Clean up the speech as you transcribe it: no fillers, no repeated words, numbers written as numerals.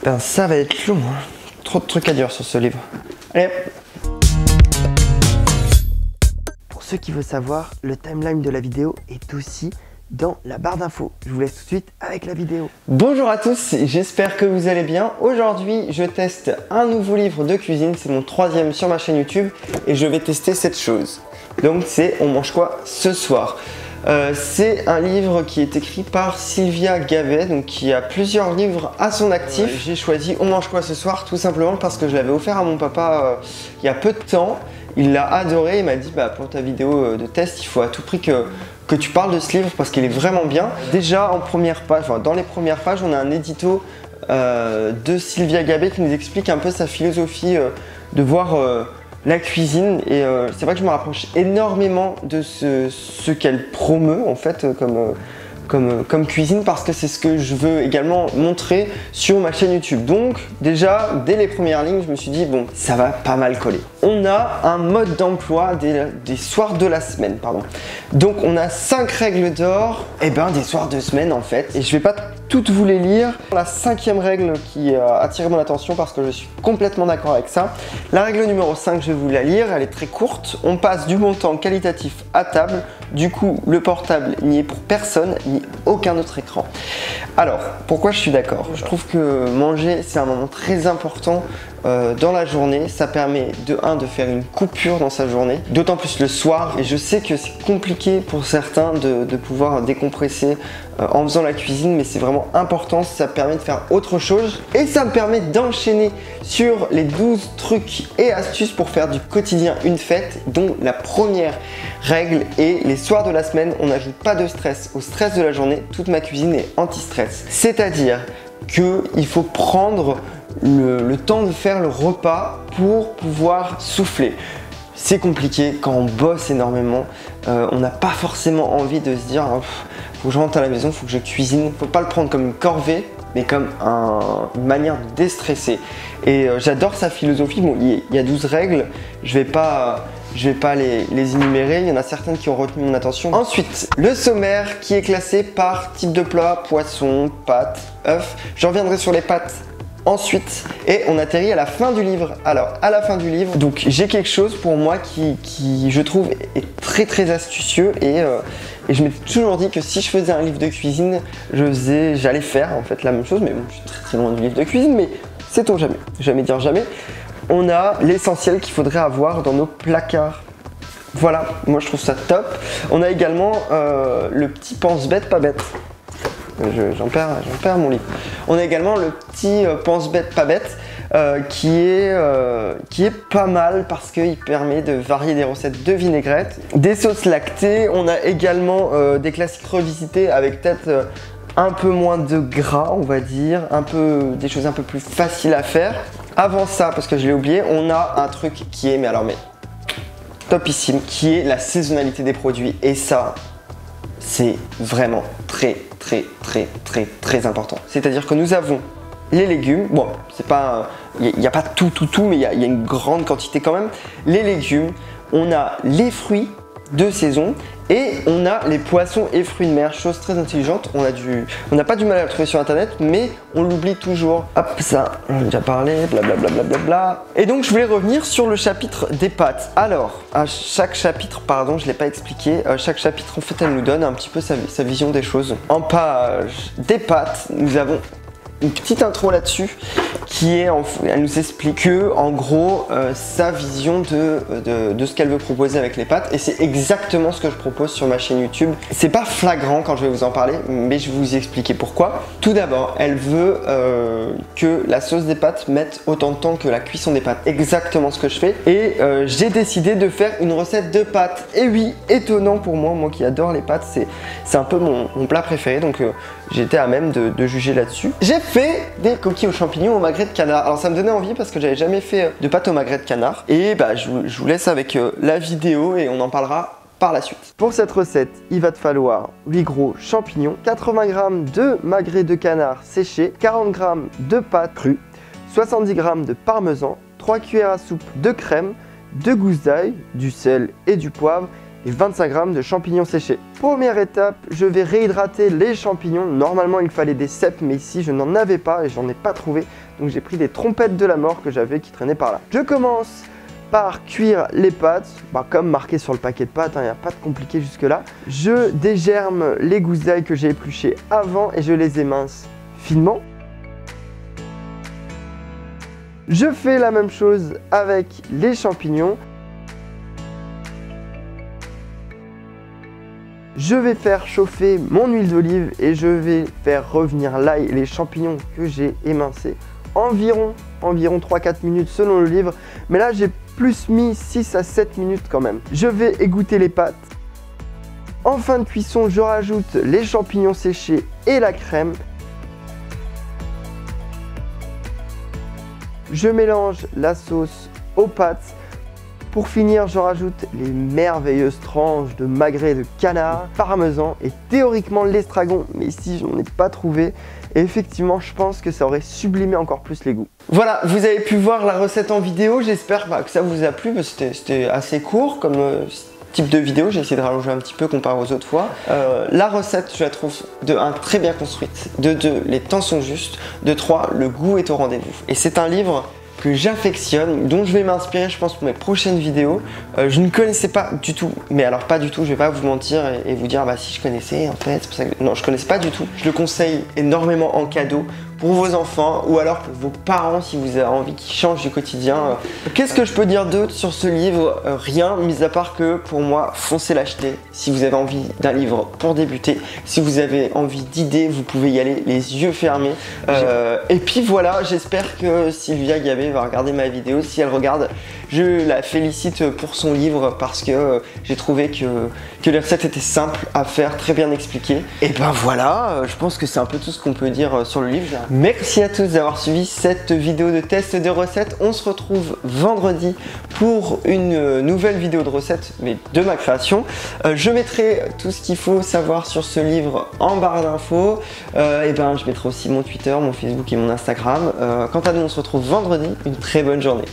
Ben ça va être long, hein. Trop de trucs à dire sur ce livre. Allez. Pour ceux qui veulent savoir, le timeline de la vidéo est aussi dans la barre d'infos. Je vous laisse tout de suite avec la vidéo. Bonjour à tous, j'espère que vous allez bien. Aujourd'hui, je teste un nouveau livre de cuisine. C'est mon 3e sur ma chaîne YouTube et je vais tester cette chose. Donc c'est On mange quoi ce soir? C'est un livre qui est écrit par Sylvia Gavet, donc qui a plusieurs livres à son actif. J'ai choisi On mange quoi ce soir tout simplement parce que je l'avais offert à mon papa il y a peu de temps. Il l'a adoré, il m'a dit bah, pour ta vidéo de test, il faut à tout prix que tu parles de ce livre parce qu'il est vraiment bien. Déjà en première page, enfin, dans les premières pages, on a un édito de Sylvia Gavet qui nous explique un peu sa philosophie de voir la cuisine et c'est vrai que je me rapproche énormément de ce qu'elle promeut en fait comme cuisine parce que c'est ce que je veux également montrer sur ma chaîne YouTube. Donc déjà, dès les premières lignes, je me suis dit bon, ça va pas mal coller. On a un mode d'emploi des soirs de la semaine, pardon. Donc on a 5 règles d'or, et ben des soirs de semaine en fait. Et je vais pas toutes vous les lire. La 5e règle qui a attiré mon attention parce que je suis complètement d'accord avec ça. La règle numéro 5, je vais vous la lire, elle est très courte. On passe du bon temps qualitatif à table. Du coup, le portable n'y est pour personne, ni aucun autre écran. Alors, pourquoi je suis d'accord? Je trouve que manger, c'est un moment très important dans la journée. Ça permet de faire une coupure dans sa journée, d'autant plus le soir. Et je sais que c'est compliqué pour certains de pouvoir décompresser en faisant la cuisine, mais c'est vraiment important. Ça permet de faire autre chose et ça me permet d'enchaîner sur les 12 trucs et astuces pour faire du quotidien une fête, dont la première règle est les soirs de la semaine, on n'ajoute pas de stress au stress de la journée. Toute ma cuisine est anti-stress, c'est-à-dire qu'il faut prendre le temps de faire le repas pour pouvoir souffler. C'est compliqué quand on bosse énormément, on n'a pas forcément envie de se dire faut que je rentre à la maison, faut que je cuisine. Faut pas le prendre comme une corvée, mais comme une manière de déstresser. Et j'adore sa philosophie. Bon, il y a 12 règles, je vais pas les énumérer, il y en a certaines qui ont retenu mon attention. Ensuite, le sommaire qui est classé par type de plat, poisson, pâtes, œufs. Je reviendrai sur les pâtes ensuite et on atterrit à la fin du livre. Alors à la fin du livre, donc j'ai quelque chose pour moi qui je trouve est très astucieux et je m'étais toujours dit que si je faisais un livre de cuisine, j'allais faire en fait la même chose, mais bon, je suis très loin du livre de cuisine, mais sait-on jamais, jamais dire jamais. On a l'essentiel qu'il faudrait avoir dans nos placards. Voilà, moi je trouve ça top. On a également le petit pense-bête pas bête. J'en perds mon livre. On a également le petit pense-bête pas bête qui est pas mal parce qu'il permet de varier des recettes de vinaigrette, des sauces lactées. On a également des classiques revisités avec peut-être un peu moins de gras, on va dire, des choses un peu plus faciles à faire. Avant ça, parce que je l'ai oublié, on a un truc qui est mais topissime, qui est la saisonnalité des produits. Et ça, c'est vraiment très important. C'est-à-dire que nous avons les légumes, bon, c'est pas, il n'y a pas tout, mais il y a une grande quantité quand même. Les légumes, on a les fruits de saison et on a les poissons et fruits de mer, chose très intelligente. On n'a pas du mal à le trouver sur internet, mais on l'oublie toujours. Hop, ça, j'en ai déjà parlé, blablabla. Et donc je voulais revenir sur le chapitre des pâtes. Alors, à chaque chapitre, pardon, je ne l'ai pas expliqué, chaque chapitre en fait elle nous donne un petit peu sa vision des choses. En page des pâtes, nous avons une petite intro là-dessus elle nous explique que en gros sa vision de ce qu'elle veut proposer avec les pâtes, et c'est exactement ce que je propose sur ma chaîne YouTube. C'est pas flagrant quand je vais vous en parler, mais je vais vous expliquer pourquoi. Tout d'abord, elle veut que la sauce des pâtes mette autant de temps que la cuisson des pâtes, exactement ce que je fais, et j'ai décidé de faire une recette de pâtes. Et oui, étonnant pour moi qui adore les pâtes, c'est un peu mon plat préféré, donc j'étais à même de juger là-dessus. J'ai fait des coquilles aux champignons au magret de canard. Alors ça me donnait envie parce que j'avais jamais fait de pâte au magret de canard. Et bah je vous laisse avec la vidéo et on en parlera par la suite. Pour cette recette, il va te falloir 8 gros champignons, 80 g de magret de canard séché, 40 g de pâte crue, 70 g de parmesan, 3 cuillères à soupe de crème, 2 gousses d'ail, du sel et du poivre et 25 g de champignons séchés. Première étape, je vais réhydrater les champignons. Normalement, il fallait des cèpes, mais ici, je n'en avais pas et j'en ai pas trouvé. Donc, j'ai pris des trompettes de la mort que j'avais qui traînaient par là. Je commence par cuire les pâtes, comme marqué sur le paquet de pâtes, il n'y a pas de compliqué jusque là. Je dégerme les gousses d'ail que j'ai épluchées avant et je les émince finement. Je fais la même chose avec les champignons. Je vais faire chauffer mon huile d'olive et je vais faire revenir l'ail et les champignons que j'ai émincés environ 3-4 minutes selon le livre, mais là j'ai plus mis 6 à 7 minutes quand même. Je vais égoutter les pâtes. En fin de cuisson, je rajoute les champignons séchés et la crème. Je mélange la sauce aux pâtes. Pour finir, je rajoute les merveilleuses tranches de magret de canard, parmesan et théoriquement l'estragon, mais ici je n'en ai pas trouvé. Et effectivement, je pense que ça aurait sublimé encore plus les goûts. Voilà, vous avez pu voir la recette en vidéo, j'espère que ça vous a plu, parce que c'était assez court comme type de vidéo, j'ai essayé de rallonger un petit peu comparé aux autres fois. La recette, je la trouve de 1 très bien construite, de 2 les temps sont justes, de 3 le goût est au rendez-vous. Et c'est un livre que j'affectionne, dont je vais m'inspirer je pense pour mes prochaines vidéos. Je ne connaissais pas du tout, mais alors pas du tout, je vais pas vous mentir et vous dire si je connaissais en fait, c'est pour ça que... Non, je connaissais pas du tout. Je le conseille énormément en cadeau pour vos enfants ou alors pour vos parents si vous avez envie qu'ils changent du quotidien. Qu'est-ce que je peux dire d'autre sur ce livre? Rien, mis à part que pour moi, foncez l'acheter si vous avez envie d'un livre pour débuter. Si vous avez envie d'idées, vous pouvez y aller les yeux fermés. Et puis voilà, j'espère que Sylvia Gabé va regarder ma vidéo. Si elle regarde, je la félicite pour son livre parce que j'ai trouvé que les recettes étaient simples à faire, très bien expliquées. Et ben voilà, je pense que c'est un peu tout ce qu'on peut dire sur le livre. Merci à tous d'avoir suivi cette vidéo de test de recettes. On se retrouve vendredi pour une nouvelle vidéo de recettes, mais de ma création. Je mettrai tout ce qu'il faut savoir sur ce livre en barre d'infos. Et ben je mettrai aussi mon Twitter, mon Facebook et mon Instagram. Quant à nous, on se retrouve vendredi. Une très bonne journée.